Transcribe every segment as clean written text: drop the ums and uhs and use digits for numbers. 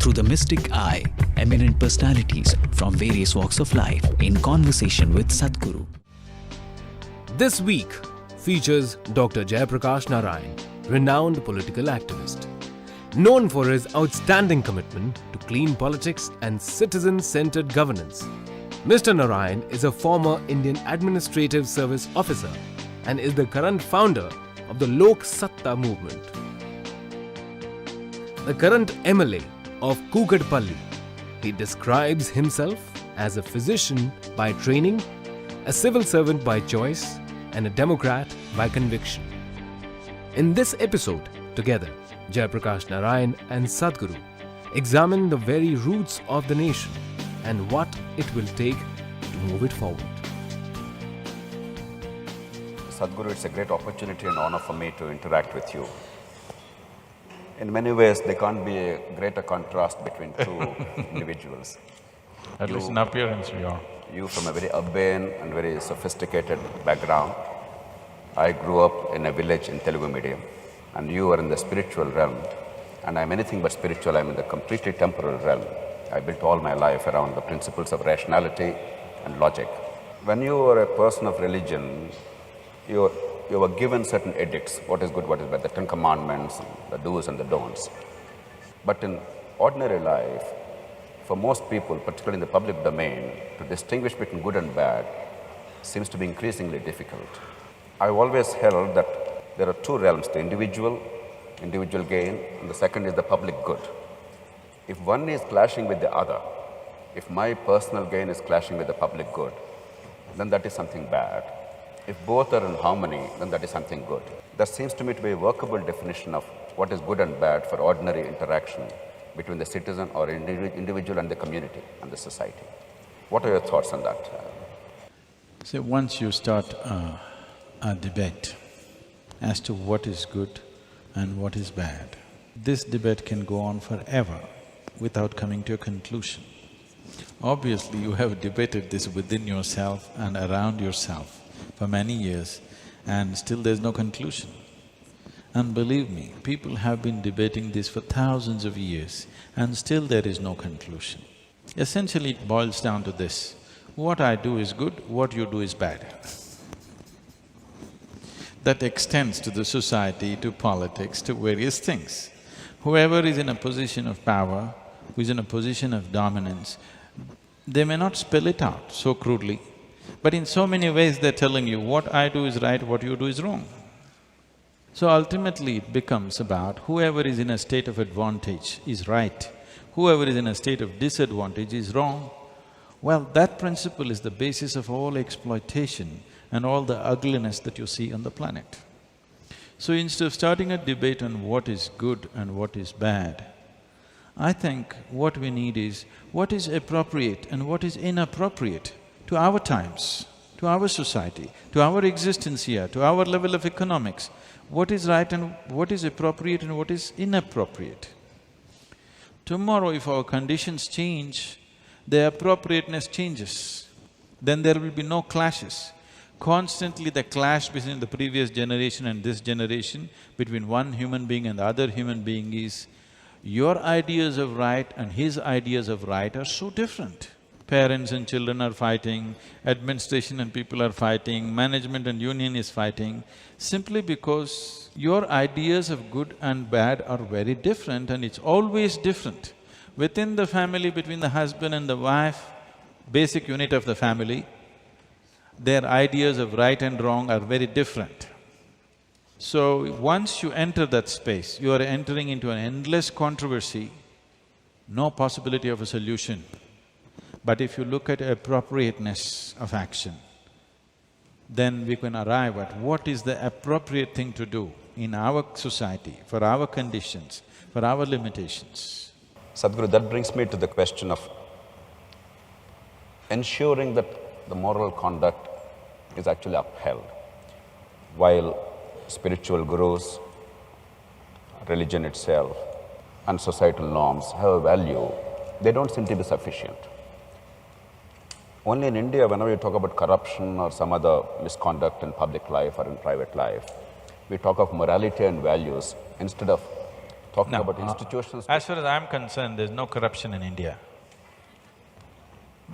through the mystic eye, eminent personalities from various walks of life in conversation with Sadhguru. This week features Dr. Jayaprakash Narayan, renowned political activist. Known for his outstanding commitment to clean politics and citizen-centered governance, Mr. Narayan is a former Indian Administrative Service officer and is the current founder of the Lok Satta movement. The current MLA of Kukatpalli, he describes himself as a physician by training, a civil servant by choice, and a Democrat by conviction. In this episode, together, Jayaprakash Narayan and Sadhguru examine the very roots of the nation and what it will take to move it forward. Sadhguru, it's a great opportunity and honor for me to interact with you. In many ways, there can't be a greater contrast between two individuals. At least in appearance, you are. You from a very urbane and very sophisticated background. I grew up in a village in Telugu medium, and you are in the spiritual realm. And I'm anything but spiritual, I'm in the completely temporal realm. I built all my life around the principles of rationality and logic. When you are a person of religion, you were given certain edicts, what is good, what is bad, the 10 commandments, the do's and the don'ts. But in ordinary life, for most people, particularly in the public domain, to distinguish between good and bad seems to be increasingly difficult. I've always held that there are two realms, the individual gain, and the second is the public good. If one is clashing with the other, if my personal gain is clashing with the public good, then that is something bad. If both are in harmony, then that is something good. That seems to me to be a workable definition of what is good and bad for ordinary interaction between the citizen or individual and the community and the society. What are your thoughts on that? See, once you start a debate as to what is good and what is bad, this debate can go on forever without coming to a conclusion. Obviously, you have debated this within yourself and around yourself for many years, and still there's no conclusion. And believe me, people have been debating this for thousands of years, and still there is no conclusion. Essentially, it boils down to this: what I do is good, what you do is bad. That extends to the society, to politics, to various things. Whoever is in a position of power, who is in a position of dominance, they may not spell it out so crudely, but in so many ways they're telling you, what I do is right, what you do is wrong. So ultimately it becomes about whoever is in a state of advantage is right, whoever is in a state of disadvantage is wrong. Well, that principle is the basis of all exploitation and all the ugliness that you see on the planet. So instead of starting a debate on what is good and what is bad, I think what we need is what is appropriate and what is inappropriate to our times, to our society, to our existence here, to our level of economics. What is right and what is appropriate and what is inappropriate. Tomorrow if our conditions change, the appropriateness changes, then there will be no clashes. Constantly the clash between the previous generation and this generation, between one human being and the other human being is, your ideas of right and his ideas of right are so different. Parents and children are fighting, administration and people are fighting, management and union is fighting, simply because your ideas of good and bad are very different, and it's always different. Within the family, between the husband and the wife, basic unit of the family, their ideas of right and wrong are very different. So once you enter that space, you are entering into an endless controversy, no possibility of a solution. But if you look at appropriateness of action, then we can arrive at what is the appropriate thing to do in our society, for our conditions, for our limitations. Sadhguru, that brings me to the question of ensuring that the moral conduct is actually upheld. While spiritual gurus, religion itself, and societal norms have a value, they don't seem to be sufficient. Only in India, whenever you talk about corruption or some other misconduct in public life or in private life, we talk of morality and values instead of talking No, about institutions… as far as I'm concerned, there's no corruption in India.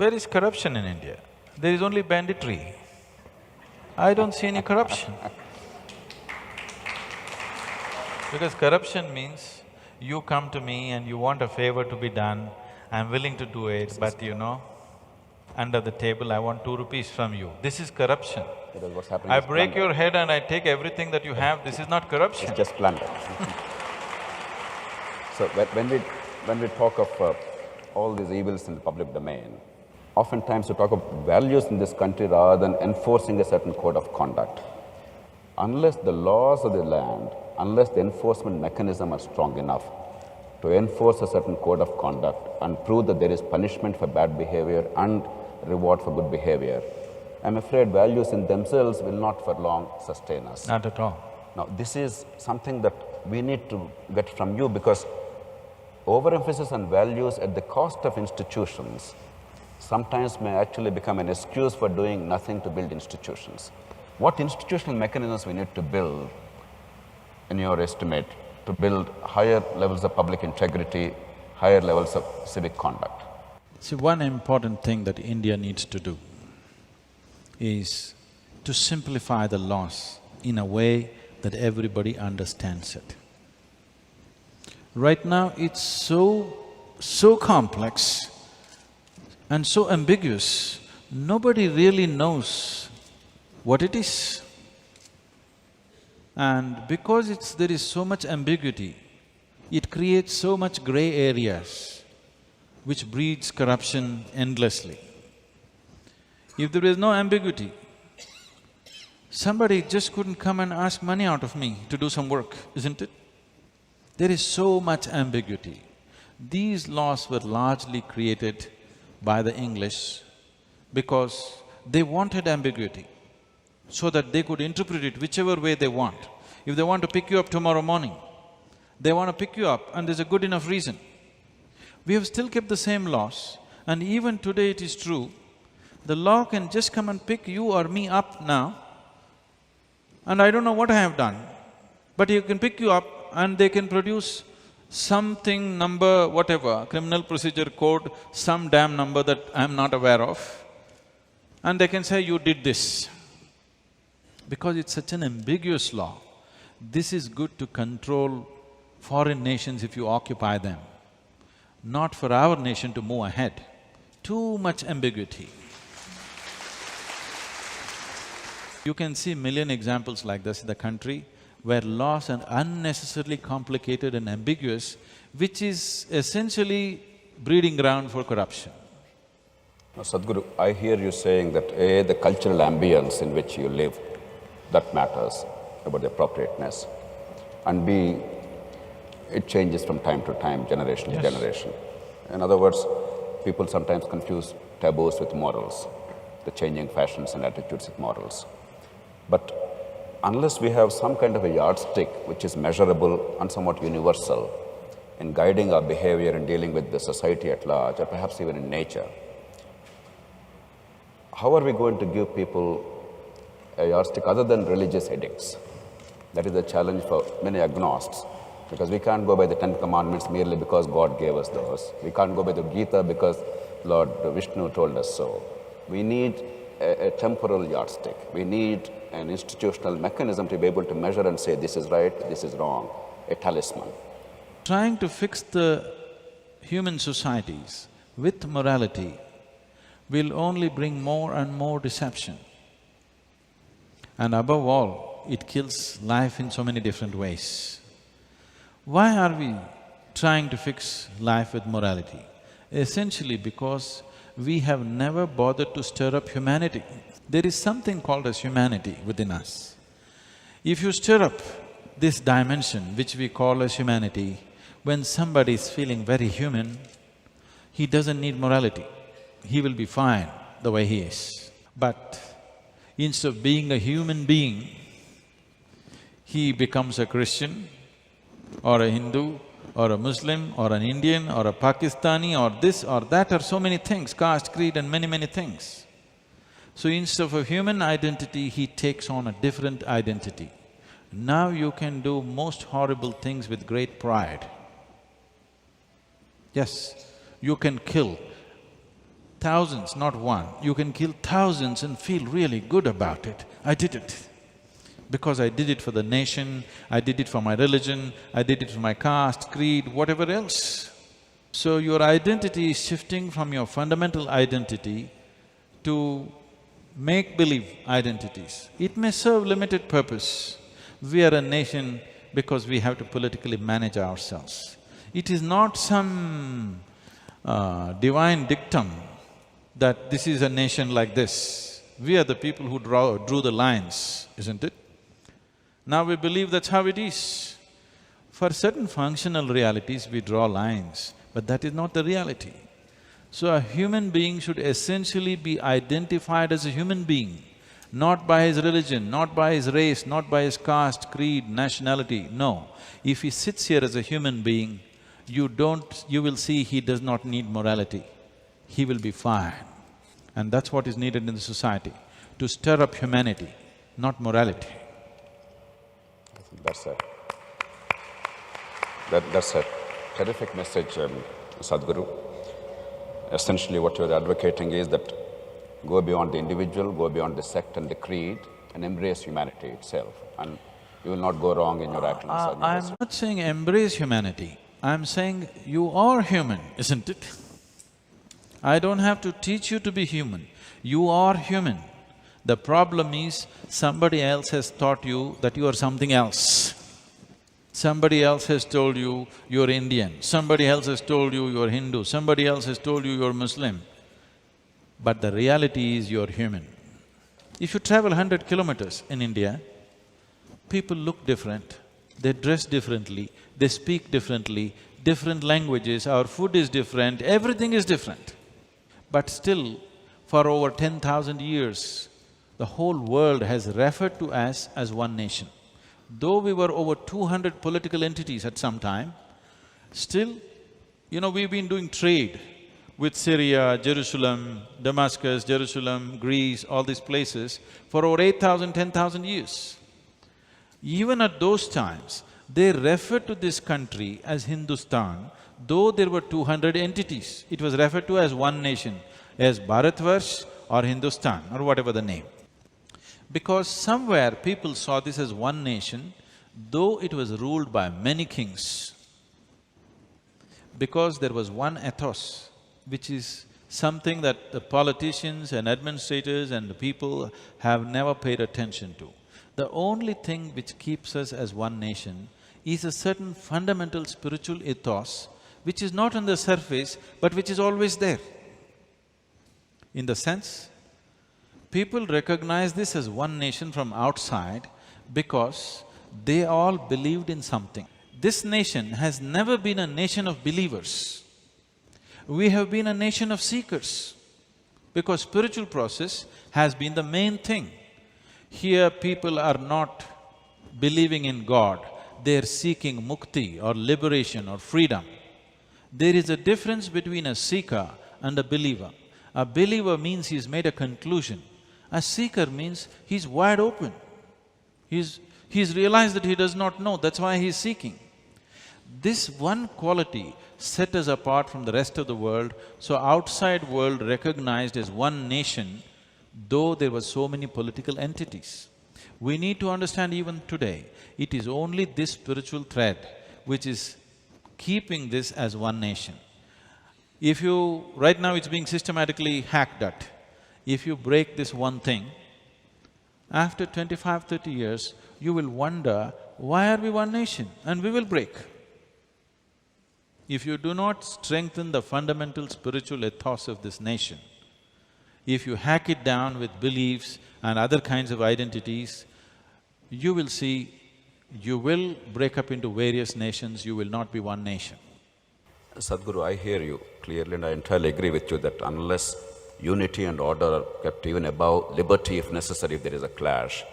Where is corruption in India? There is only banditry. I don't see any corruption. Because corruption means you come to me and you want a favor to be done, I'm willing to do it, but you know, under the table I want 2 rupees from you. This is corruption. Because what's happening I is break plunder. your head and I take everything that you have, this is not corruption. It's just plunder. So when we talk of all these evils in the public domain, oftentimes we talk of values in this country rather than enforcing a certain code of conduct. Unless the laws of the land, unless the enforcement mechanism are strong enough to enforce a certain code of conduct and prove that there is punishment for bad behavior and reward for good behavior, I'm afraid values in themselves will not for long sustain us. Not at all. Now, this is something that we need to get from you, because overemphasis on values at the cost of institutions sometimes may actually become an excuse for doing nothing to build institutions. What institutional mechanisms we need to build, in your estimate, to build higher levels of public integrity, higher levels of civic conduct? See, one important thing that India needs to do is to simplify the laws in a way that everybody understands it. Right now, it's so complex and so ambiguous, nobody really knows what it is. And because there is so much ambiguity, it creates so much gray areas, which breeds corruption endlessly. If there is no ambiguity, somebody just couldn't come and ask money out of me to do some work, isn't it? There is so much ambiguity. These laws were largely created by the English because they wanted ambiguity, so that they could interpret it whichever way they want. If they want to pick you up tomorrow morning, they want to pick you up and there's a good enough reason. We have still kept the same laws, and even today it is true, the law can just come and pick you or me up now, and I don't know what I have done, but he can pick you up and they can produce something, number, whatever, criminal procedure code, some damn number that I'm not aware of, and they can say, you did this. Because it's such an ambiguous law, this is good to control foreign nations if you occupy them, not for our nation to move ahead. Too much ambiguity. You can see million examples like this in the country, where laws are unnecessarily complicated and ambiguous, which is essentially breeding ground for corruption. Now, Sadhguru, I hear you saying that A, the cultural ambience in which you live, that matters about the appropriateness, and B, it changes from time to time, generation to generation. In other words, people sometimes confuse taboos with morals, the changing fashions and attitudes with morals. But unless we have some kind of a yardstick which is measurable and somewhat universal in guiding our behavior and dealing with the society at large, or perhaps even in nature, how are we going to give people a yardstick other than religious edicts? That is the challenge for many agnostics, because we can't go by the 10 Commandments merely because God gave us those. We can't go by the Gita because Lord Vishnu told us so. We need a temporal yardstick. We need an institutional mechanism to be able to measure and say, this is right, this is wrong, a talisman. Trying to fix the human societies with morality will only bring more and more deception. And above all, it kills life in so many different ways. Why are we trying to fix life with morality? Essentially because we have never bothered to stir up humanity. There is something called as humanity within us. If you stir up this dimension, which we call as humanity, when somebody is feeling very human, he doesn't need morality. He will be fine the way he is. But instead of being a human being, he becomes a Christian or a Hindu or a Muslim or an Indian or a Pakistani or this or that, or so many things, caste, creed and many things. So instead of a human identity, he takes on a different identity. Now you can do most horrible things with great pride. Yes, you can kill thousands, not one, you can kill thousands and feel really good about it. I did it. Because I did it for the nation, I did it for my religion, I did it for my caste, creed, whatever else. So your identity is shifting from your fundamental identity to make-believe identities. It may serve limited purpose. We are a nation because we have to politically manage ourselves. It is not some divine dictum that this is a nation like this. We are the people who drew the lines, isn't it? Now we believe that's how it is. For certain functional realities, we draw lines, but that is not the reality. So a human being should essentially be identified as a human being, not by his religion, not by his race, not by his caste, creed, nationality, no. If he sits here as a human being, you will see he does not need morality. He will be fine. And that's what is needed in the society, to stir up humanity, not morality. That's it. That's a terrific message, Sadhguru. Essentially what you're advocating is that go beyond the individual, go beyond the sect and the creed and embrace humanity itself, and you will not go wrong in your actions. I'm not saying embrace humanity, I'm saying you are human, isn't it? I don't have to teach you to be human, you are human. The problem is somebody else has taught you that you are something else. Somebody else has told you you're Indian, somebody else has told you you're Hindu, somebody else has told you you're Muslim. But the reality is you're human. If you travel 100 kilometers in India, people look different, they dress differently, they speak differently, different languages, our food is different, everything is different. But still, for over 10,000 years, the whole world has referred to us as one nation. Though we were over 200 political entities at some time, still, we've been doing trade with Syria, Jerusalem, Damascus, Jerusalem, Greece, all these places for over 8,000, 10,000 years. Even at those times, they referred to this country as Hindustan, though there were 200 entities. It was referred to as one nation, as Bharatvarsh or Hindustan or whatever the name. Because somewhere people saw this as one nation, though it was ruled by many kings. Because there was one ethos, which is something that the politicians and administrators and the people have never paid attention to. The only thing which keeps us as one nation is a certain fundamental spiritual ethos, which is not on the surface, but which is always there. In the sense, people recognize this as one nation from outside because they all believed in something. This nation has never been a nation of believers. We have been a nation of seekers because spiritual process has been the main thing. Here people are not believing in God, they're seeking mukti or liberation or freedom. There is a difference between a seeker and a believer. A believer means he's made a conclusion. A seeker means he's wide open. He's realized that he does not know, that's why he's seeking. This one quality set us apart from the rest of the world, so outside world recognized as one nation, though there were so many political entities. We need to understand even today, it is only this spiritual thread which is keeping this as one nation. Right now it's being systematically hacked at. If you break this one thing, after 25, 30 years, you will wonder, why are we one nation? And we will break. If you do not strengthen the fundamental spiritual ethos of this nation, if you hack it down with beliefs and other kinds of identities, you will see, you will break up into various nations, you will not be one nation. Sadhguru, I hear you clearly and I entirely agree with you that unless unity and order are kept even above liberty, if necessary, if there is a clash,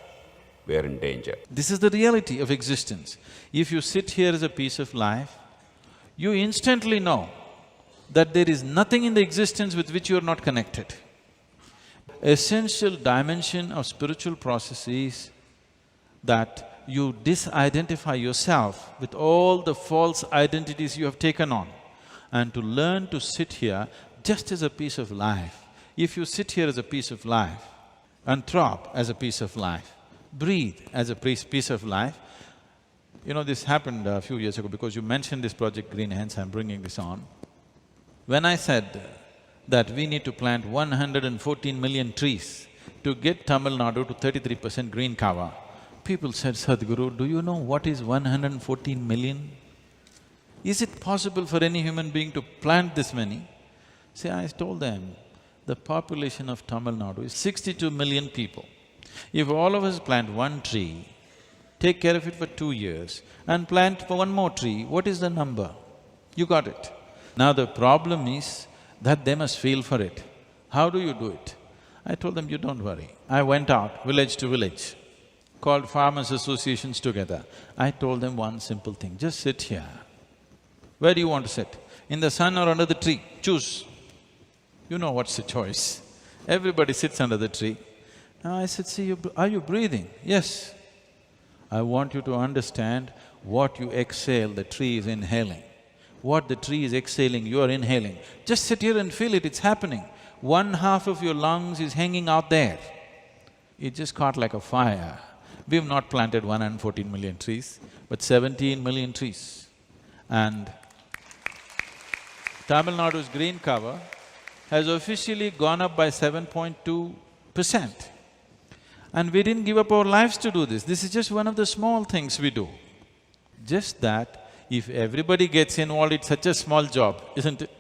we are in danger. This is the reality of existence. If you sit here as a piece of life, you instantly know that there is nothing in the existence with which you are not connected. Essential dimension of spiritual process is that you disidentify yourself with all the false identities you have taken on, and to learn to sit here just as a piece of life. If you sit here as a piece of life, and throb as a piece of life, breathe as a piece of life. You know, this happened a few years ago because you mentioned this project Green, hence I'm bringing this on. When I said that we need to plant 114 million trees to get Tamil Nadu to 33% green cover, people said, Sadhguru, do you know what is 114 million? Is it possible for any human being to plant this many? See, I told them, the population of Tamil Nadu is 62 million people. If all of us plant one tree, take care of it for 2 years and plant for one more tree, what is the number? You got it. Now the problem is that they must feel for it. How do you do it? I told them, you don't worry. I went out village to village, called farmers' associations together. I told them one simple thing, just sit here. Where do you want to sit? In the sun or under the tree? Choose. You know what's the choice. Everybody sits under the tree. Now I said, see, are you breathing? Yes. I want you to understand what you exhale, the tree is inhaling. What the tree is exhaling, you are inhaling. Just sit here and feel it, it's happening. 1/2 of your lungs is hanging out there. It just caught like a fire. We've not planted 114 million trees, but 17 million trees. And Tamil Nadu's green cover has officially gone up by 7.2%. And we didn't give up our lives to do this. This is just one of the small things we do. Just that, if everybody gets involved, it's such a small job, isn't it?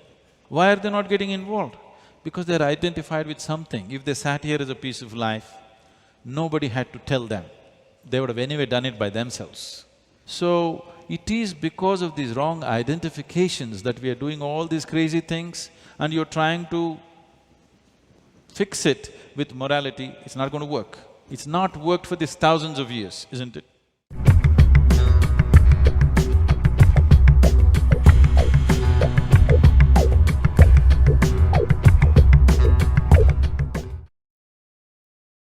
Why are they not getting involved? Because they're identified with something. If they sat here as a piece of life, nobody had to tell them. They would have anyway done it by themselves. So, it is because of these wrong identifications that we are doing all these crazy things, and you're trying to fix it with morality. It's not going to work. It's not worked for these thousands of years, isn't it?